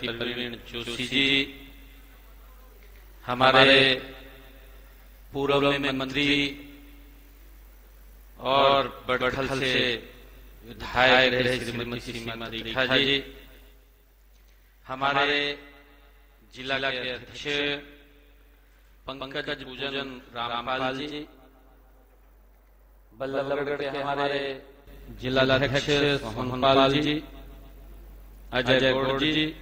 श्रीमती प्रवीण जोशी जी, हमारे पूर्व में मंत्री और बड़खल से विधायक रहे श्रीमती सीमा त्रिखा जी, हमारे जिला के अध्यक्ष पंकज पूजन रामपाल जी, बल्लभगढ़ के हमारे जिला अध्यक्ष सोहनपाल जी, अजय गौड़ जी,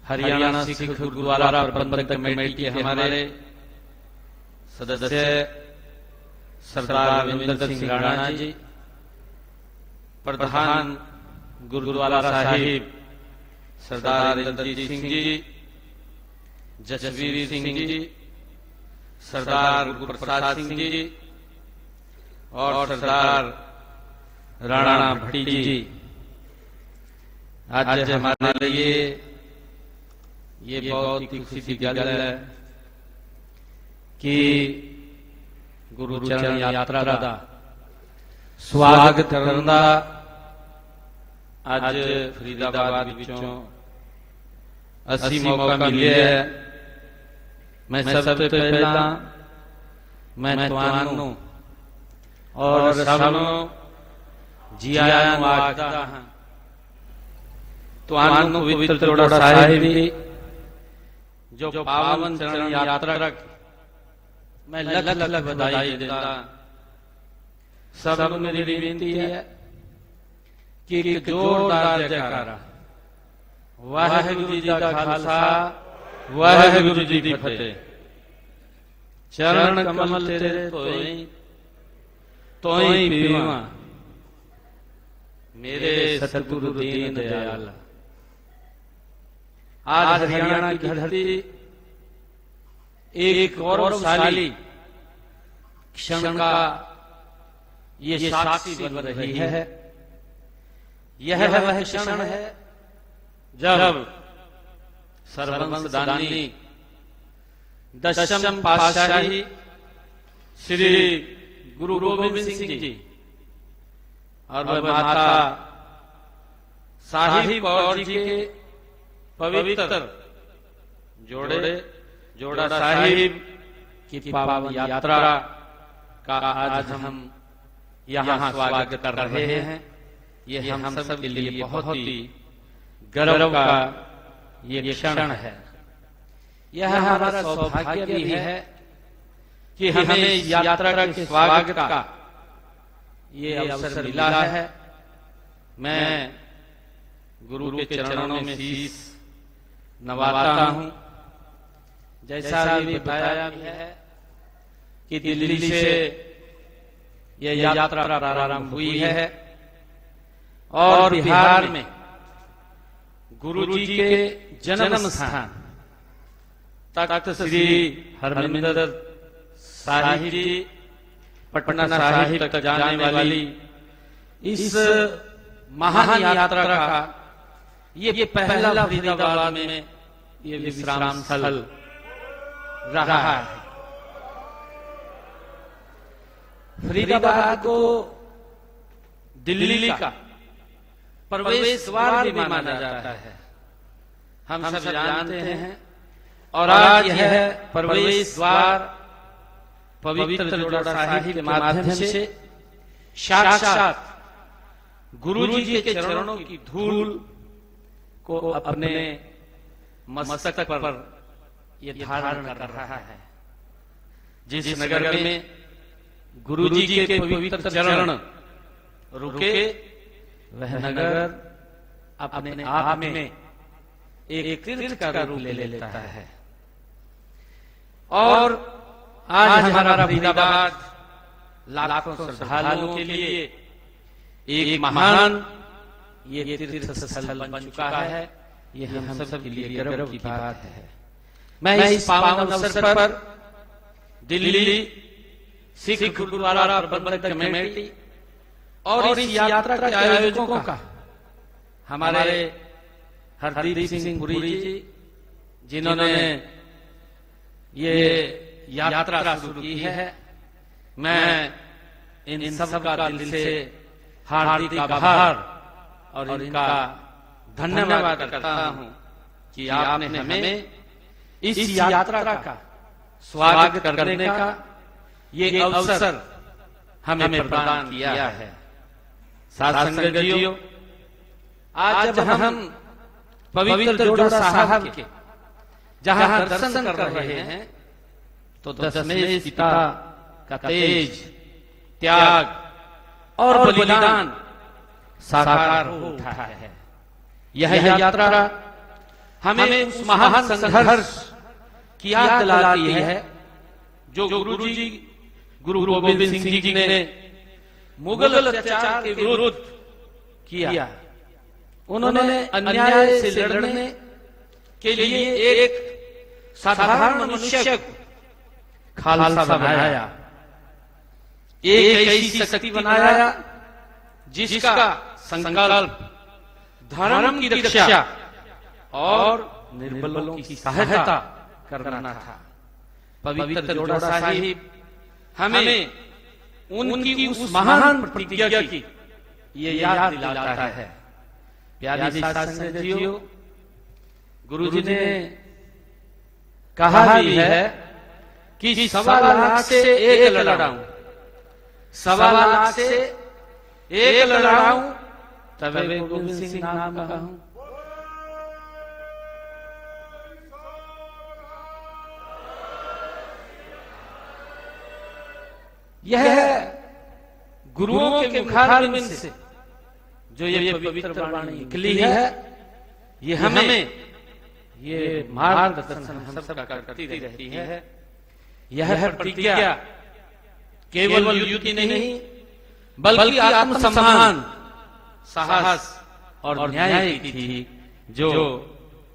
हरियाणा सिख गुरुद्वारा प्रबंधक कमेटी के हमारे सदस्य सरदार रविंदर सिंह राणा जी, प्रधान गुरुद्वारा साहिब सरदार रंजीत सिंह जी, जसवीर सिंह जी, सरदार गुरुप्रसाद सिंह जी और सरदार राणा भट्टी जी, आज हमारे लिए ये बहुत ही खुशी की गल है कि गुरुचरण यात्रा का स्वागत करने का आज फरीदाबाद विचों असी मौका मिले है। मैं सबसे पहला मैं तुहानू और सबनों जी आया नूं आखदा हां। तुहानू पवित्र जोड़ा साहिब जी जो पावन चरण यात्रा मैं लख लख बधाई देता। सबनों मेरी बेनती है कि एक जोरदार जयकारा वाहिगुरू जी का खालसा वाहिगुरू जी की फतेह। चरण कमल तेरे तोई पीवा मेरे सतगुरु दीन दयाल। आज हरियाणा की धरती एक गौरवशाली क्षण का ये साक्षी बन रही है। यह वह क्षण है जब सर्ववंशदानी दशम पातशाही श्री गुरु गोविंद सिंह जी और माता साहिब कौर जी के पवित्र जोड़ा साहिब की पावन यात्रा का आज हम यहाँ स्वागत कर रहे हैं। ये हम सब के लिए बहुत ही गर्व का ये क्षण है। यह हमारा सौभाग्य भी है कि हमें यात्रा के स्वागत का ये अवसर मिला है। मैं गुरु के चरणों में शीश नवाता हूं। जैसा भी बताया भी है कि दिल्ली से यह यात्रा प्रारंभ हुई है और बिहार में गुरु जी के जन्म स्थान तख्त श्री हरमिंदर साहिब जी पटना साहिब तक जाने वाली इस महान यात्रा का ये पहला फरीदाबाद में ये विश्राम स्थल रहा है। फरीदाबाद को दिल्ली का प्रवेश द्वार भी माना जाता है, हम सब जानते हैं। और आज यह प्रवेश द्वार पवित्र जोड़ा साहिब के माध्यम से साक्षात गुरु जी के चरणों की धूल को अपने मस्तक पर ये धारण कर रहा है। जिस नगर में गुरु जी के पवित्र चरण रुके वह नगर अपने आप में एक तीर्थ का रूप ले लेता है। और आज हमारा फरीदाबाद लाखों श्रद्धालुओं के लिए एक महान ये तीर्थ स्थल बन चुका है। ये हम सब के लिए गर्व की बात है। मैं इस पावन अवसर पर दिल्ली सिख गुरुद्वारा प्रबंधक कमेटी और इस यात्रा के आयोजकों का, हमारे हरदीप सिंह पुरी जी जिन्होंने ये यात्रा शुरू की है, मैं इन सब का दिल से हार्दिक आभार और इनका धन्यवाद करता हूं कि आपने हमें इस यात्रा का स्वागत करने का ये अवसर हमें प्रदान किया है। साथ संगतियों, आज जब हम पवित्र जोड़ा साहब के जहां दर्शन कर रहे हैं तो दशमेश पिता का तेज, त्याग और बलिदान साकार हो उठा है। यह यात्रा हमें उस महान संघर्ष की याद दिलाती है जो गुरु गोविंद सिंह जी ने मुगल अत्याचार के विरुद्ध किया। उन्होंने अन्याय से लड़ने के लिए एक साधारण मनुष्य को खालसा बनाया, एक ऐसी शक्ति बनाया जिसका संकल्प धर्म की रक्षा और निर्बलों की सहायता करना था। पवित्र जोड़ा साहिब हमें उनकी उस महान प्रतिज्ञा की ये याद दिलाता है। प्यारे साथ संगतियों, गुरुजी ने कहा भी है कि 1.25 से एक लड़ाऊं, 1.25 से एक लड़ाऊं, तबे गोविंद सिंह नाम कहूं। यह गुरुओं के मुखारबिंद से जो ये पवित्र वाणी निकली है, ये हमें ये मार्गदर्शन हम सब करती रहती है। यह प्रतिज्ञा केवल युद्ध की नहीं बल्कि आत्मसम्मान, साहस और न्याय की थी, जो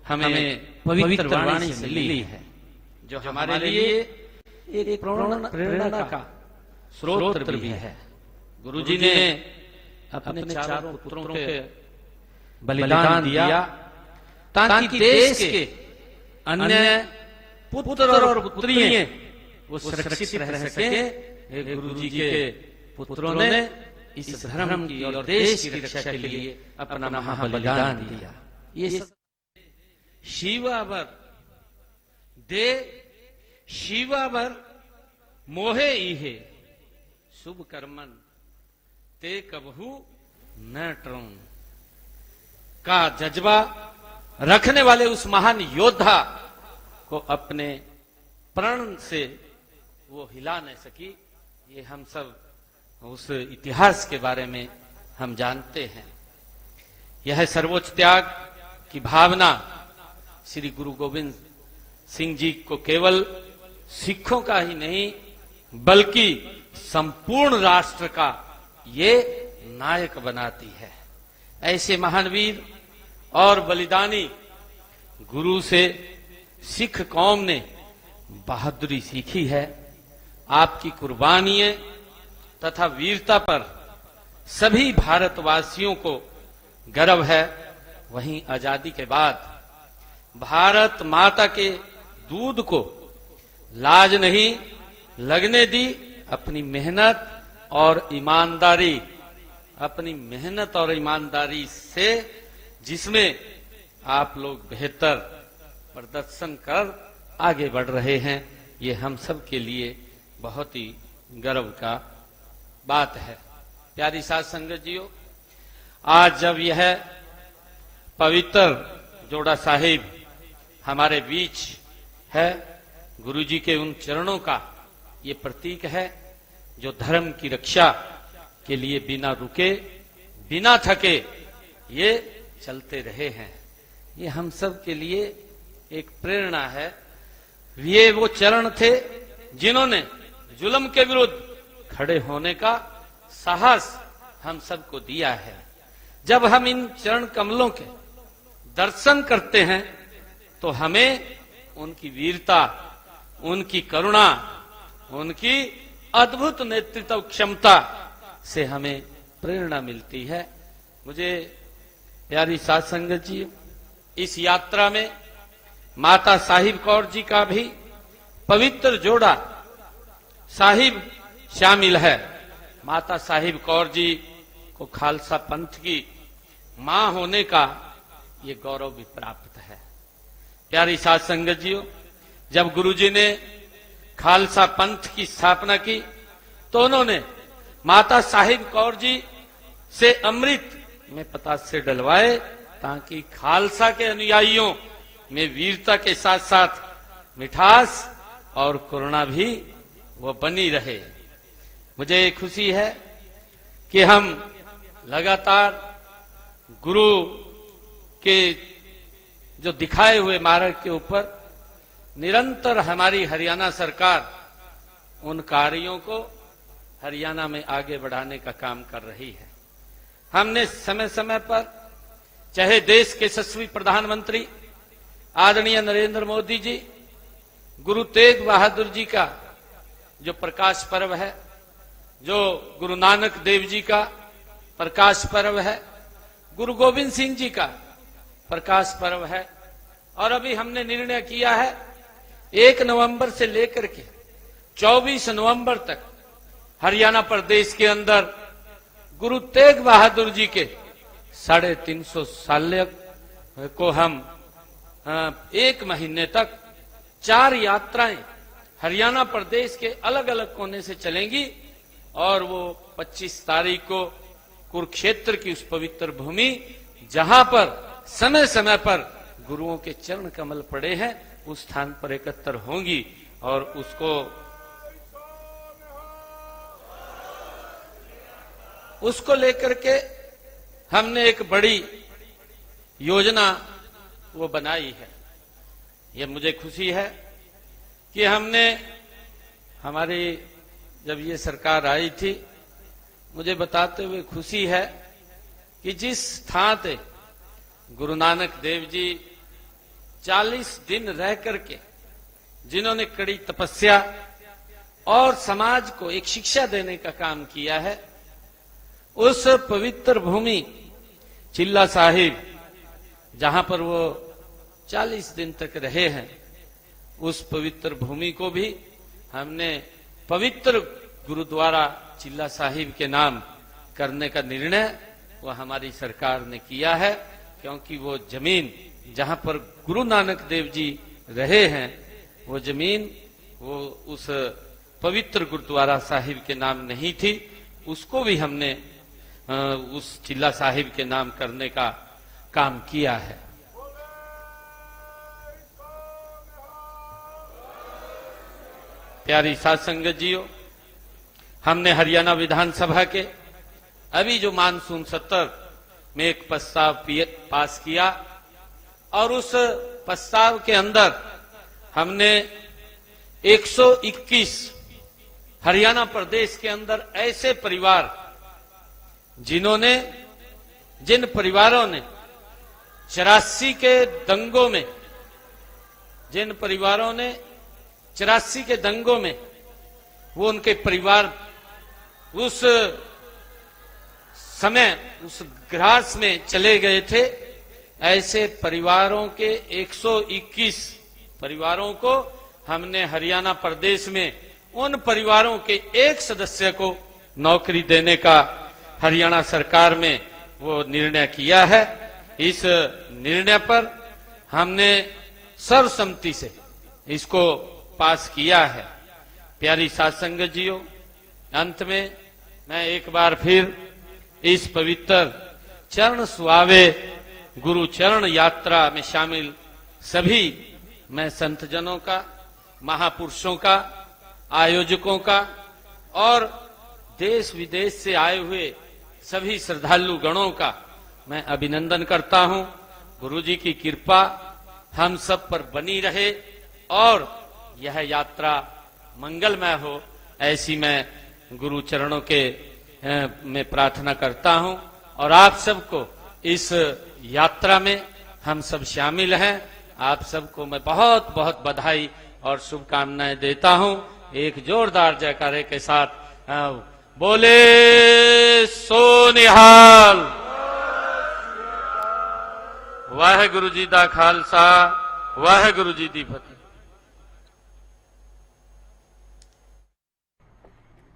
हमें पवित्र वाणी से मिली है, जो हमारे लिए एक प्रेरणा का स्रोत भी है। गुरुजी ने अपने चारों पुत्रों के बलिदान दिया ताकि देश के अन्य पुत्र और पुत्रियां वो सुरक्षित रह सके। गुरुजी के पुत्रों ने इस धर्म की और देश की रक्षा के लिए अपना महाबलिदान दिया। ये शिवावर दे शिवावर मोहे इहे शुभ कर्मन ते कबहू न ट्रोन का जज्बा रखने वाले उस महान योद्धा को अपने प्रण से वो हिला नहीं सकी। ये हम सब उस इतिहास के बारे में हम जानते हैं। यह सर्वोच्च त्याग की भावना श्री गुरु गोविंद सिंह जी को केवल सिखों का ही नहीं बल्कि संपूर्ण राष्ट्र का ये नायक बनाती है। ऐसे महान वीर और बलिदानी गुरु से सिख कौम ने बहादुरी सीखी है। आपकी कुर्बानियां तथा वीरता पर सभी भारतवासियों को गर्व है। वहीं आजादी के बाद भारत माता के दूध को लाज नहीं लगने दी। अपनी मेहनत और ईमानदारी से जिसमें आप लोग बेहतर प्रदर्शन कर आगे बढ़ रहे हैं, ये हम सब के लिए बहुत ही गर्व का बात है। प्यारी साथ संगत जियो, आज जब यह पवित्र जोड़ा साहिब हमारे बीच है, गुरुजी के उन चरणों का ये प्रतीक है जो धर्म की रक्षा के लिए बिना रुके बिना थके ये चलते रहे हैं। ये हम सब के लिए एक प्रेरणा है। ये वो चरण थे जिन्होंने जुल्म के विरुद्ध खड़े होने का साहस हम सबको दिया है। जब हम इन चरण कमलों के दर्शन करते हैं तो हमें उनकी वीरता, उनकी करुणा, उनकी अद्भुत नेतृत्व क्षमता से हमें प्रेरणा मिलती है। मुझे प्यारी साथ संगत जी, इस यात्रा में माता साहिब कौर जी का भी पवित्र जोड़ा साहिब शामिल है। माता साहिब कौर जी को खालसा पंथ की मां होने का ये गौरव भी प्राप्त है। प्यारी साध संगत जियो, जब गुरुजी ने खालसा पंथ की स्थापना की तो उन्होंने माता साहिब कौर जी से अमृत में पतासे डलवाए ताकि खालसा के अनुयायियों में वीरता के साथ साथ मिठास और करुणा भी वो बनी रहे। मुझे खुशी है कि हम लगातार गुरु के जो दिखाए हुए मार्ग के ऊपर निरंतर हमारी हरियाणा सरकार उन कार्यों को हरियाणा में आगे बढ़ाने का काम कर रही है। हमने समय समय पर चाहे देश के यशस्वी प्रधानमंत्री आदरणीय नरेंद्र मोदी जी, गुरु तेग बहादुर जी का जो प्रकाश पर्व है, जो गुरु नानक देव जी का प्रकाश पर्व है, गुरु गोविंद सिंह जी का प्रकाश पर्व है, और अभी हमने निर्णय किया है 1 नवंबर से लेकर के 24 नवंबर तक हरियाणा प्रदेश के अंदर गुरु तेग बहादुर जी के 350 साल को हम 1 महीने तक 4 यात्राएं हरियाणा प्रदेश के अलग अलग कोने से चलेंगी और वो 25 तारीख को कुरुक्षेत्र की उस पवित्र भूमि जहां पर समय समय पर गुरुओं के चरण कमल पड़े हैं उस स्थान पर एकत्र होंगी और उसको लेकर के हमने एक बड़ी योजना वो बनाई है। ये मुझे खुशी है कि हमारी जब ये सरकार आई थी, मुझे बताते हुए खुशी है कि जिस स्थान पे गुरु नानक देव जी 40 दिन रह करके जिन्होंने कड़ी तपस्या और समाज को एक शिक्षा देने का काम किया है, उस पवित्र भूमि चिल्ला साहिब जहां पर वो 40 दिन तक रहे हैं, उस पवित्र भूमि को भी हमने पवित्र गुरुद्वारा चिल्ला साहिब के नाम करने का निर्णय वो हमारी सरकार ने किया है, क्योंकि वो जमीन जहां पर गुरु नानक देव जी रहे हैं वो जमीन वो उस पवित्र गुरुद्वारा साहिब के नाम नहीं थी, उसको भी हमने उस चिल्ला साहिब के नाम करने का काम किया है। प्यारी साध संगत जियो, हमने हरियाणा विधानसभा के अभी जो मानसून सत्र में एक प्रस्ताव पास किया और उस प्रस्ताव के अंदर हमने 121 हरियाणा प्रदेश के अंदर ऐसे परिवार जिन परिवारों ने 84 के दंगों में वो उनके परिवार उस समय उस ग्रास में चले गए थे, ऐसे परिवारों के 121 परिवारों को हमने हरियाणा प्रदेश में उन परिवारों के एक सदस्य को नौकरी देने का हरियाणा सरकार में वो निर्णय किया है। इस निर्णय पर हमने सर्वसम्मति से इसको पास किया है। प्यारी साध संगत जियो, अंत में मैं एक बार फिर इस पवित्र चरण सुहावे गुरु चरण यात्रा में शामिल सभी मैं संत जनों का, महापुरुषों का, आयोजकों का और देश विदेश से आए हुए सभी श्रद्धालु गणों का मैं अभिनंदन करता हूं। गुरु जी की कृपा हम सब पर बनी रहे और यह यात्रा मंगलमय हो, ऐसी मैं गुरु चरणों के में प्रार्थना करता हूं और आप सबको इस यात्रा में हम सब शामिल हैं। आप सबको मैं बहुत बहुत बधाई और शुभकामनाएं देता हूं। एक जोरदार जयकारे के साथ बोले सो निहाल। वाहेगुरु जी दा खालसा, वाहेगुरु जी दी फतेह।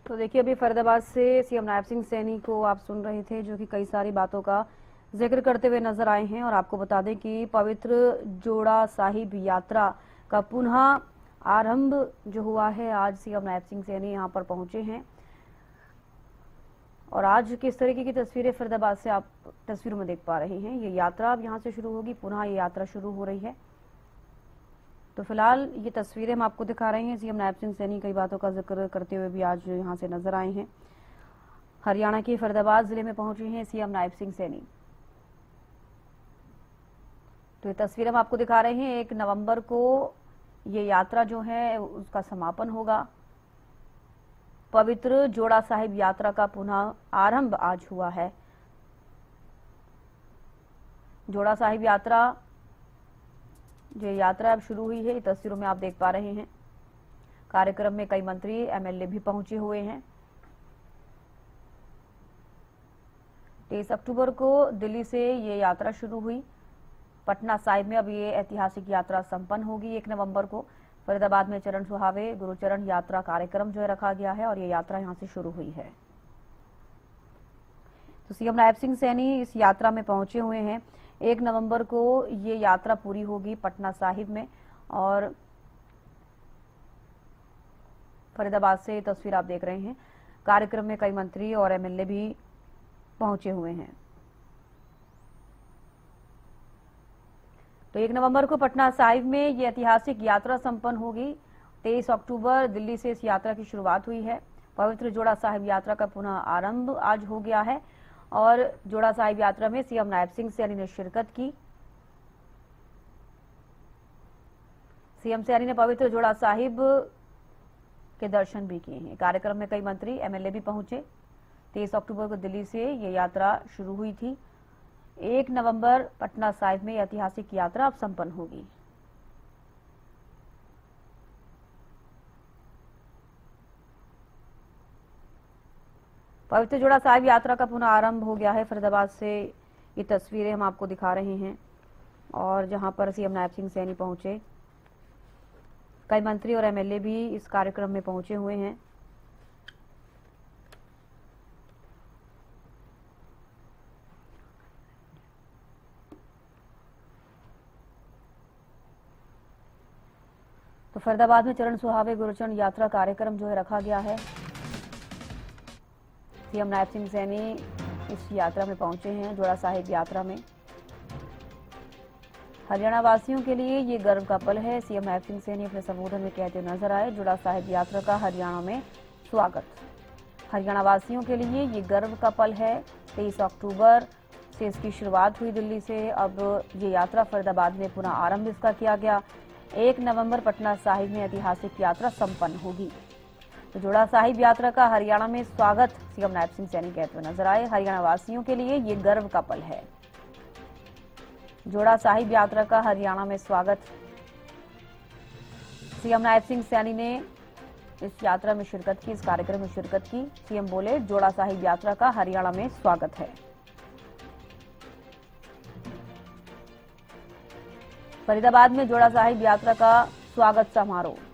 तो देखिए, अभी फरीदाबाद से सीएम नायब सिंह सैनी को आप सुन रहे थे, जो कि कई सारी बातों का जिक्र करते हुए नजर आए हैं। और आपको बता दें कि पवित्र जोड़ा साहिब यात्रा का पुनः आरंभ जो हुआ है, आज सीएम नायब सिंह सैनी यहां पर पहुंचे हैं। और आज किस तरीके की तस्वीरें फरीदाबाद से आप तस्वीरों में देख पा रहे हैं। ये यात्रा अब यहां से शुरू होगी, पुनः ये यात्रा शुरू हो रही है। तो फिलहाल ये तस्वीरें हम आपको दिखा रहे हैं। सीएम नायब सिंह सैनी कई बातों का जिक्र करते हुए भी आज यहां से नजर आए हैं। हरियाणा के फरीदाबाद जिले में पहुंचे हैं सीएम नायब सिंह सैनी। तो ये तस्वीर हम आपको दिखा रहे हैं। 1 नवंबर को ये यात्रा जो है उसका समापन होगा। पवित्र जोड़ा साहिब यात्रा का पुनः आरंभ आज हुआ है। जोड़ा साहिब यात्रा जो यात्रा अब शुरू हुई है, ये तस्वीरों में आप देख पा रहे हैं। कार्यक्रम में कई मंत्री एमएलए भी पहुंचे हुए हैं। 23 अक्टूबर को दिल्ली से ये यात्रा शुरू हुई। पटना साहिब में अब ये ऐतिहासिक यात्रा संपन्न होगी। 1 नवंबर को फरीदाबाद में चरण सुहावे गुरुचरण यात्रा कार्यक्रम जो है रखा गया है और ये यात्रा यहां से शुरू हुई है। तो सीएम नायब सिंह सैनी इस यात्रा में पहुंचे हुए हैं। 1 नवंबर को ये यात्रा पूरी होगी पटना साहिब में। और फरीदाबाद से ये तस्वीर आप देख रहे हैं। कार्यक्रम में कई मंत्री और एमएलए भी पहुंचे हुए हैं। तो 1 नवंबर को पटना साहिब में ये ऐतिहासिक यात्रा संपन्न होगी। 23 अक्टूबर दिल्ली से इस यात्रा की शुरुआत हुई है। पवित्र जोड़ा साहिब यात्रा का पुनः आरंभ आज हो गया है। और जोड़ा साहिब यात्रा में सीएम नायब सिंह सैनी ने शिरकत की। सीएम सैनी ने पवित्र जोड़ा साहिब के दर्शन भी किए हैं। कार्यक्रम में कई मंत्री एमएलए भी पहुंचे। 23 अक्टूबर को दिल्ली से ये यात्रा शुरू हुई थी। 1 नवंबर पटना साहिब में ऐतिहासिक यात्रा अब संपन्न होगी। पवित्र जोड़ा साहिब यात्रा का पुनः आरंभ हो गया है। फरीदाबाद से ये तस्वीरें हम आपको दिखा रहे हैं। और जहां पर सीएम नायब सिंह सैनी पहुंचे, कई मंत्री और एमएलए भी इस कार्यक्रम में पहुंचे हुए हैं। तो फरीदाबाद में चरण सुहावे गुरुचरण यात्रा कार्यक्रम जो है रखा गया है। सीएम नायब सिंह सैनी इस यात्रा में पहुंचे हैं, जोड़ा साहिब यात्रा में। हरियाणा वासियों के लिए ये गर्व का पल है, सीएम नायब सिंह सैनी अपने संबोधन में कहते नजर आए। जोड़ा साहिब यात्रा का हरियाणा में स्वागत। हरियाणा वासियों के लिए ये गर्व का पल है। 23 अक्टूबर से इसकी शुरुआत हुई दिल्ली से। अब ये यात्रा फरीदाबाद में पुनः आरंभ इसका किया गया। 1 नवंबर पटना साहिब में ऐतिहासिक यात्रा संपन्न होगी। तो जोड़ा साहिब यात्रा का हरियाणा में स्वागत सीएम नायब सिंह सैनी कहते हुए नजर आए। हरियाणा वासियों के लिए ये गर्व का पल है। जोड़ा साहिब यात्रा का हरियाणा में स्वागत। सीएम नायब सिंह सैनी ने इस यात्रा में शिरकत की, इस कार्यक्रम में शिरकत की। सीएम बोले, जोड़ा साहिब यात्रा का हरियाणा में स्वागत है। फरीदाबाद में जोड़ा साहिब यात्रा का स्वागत समारोह।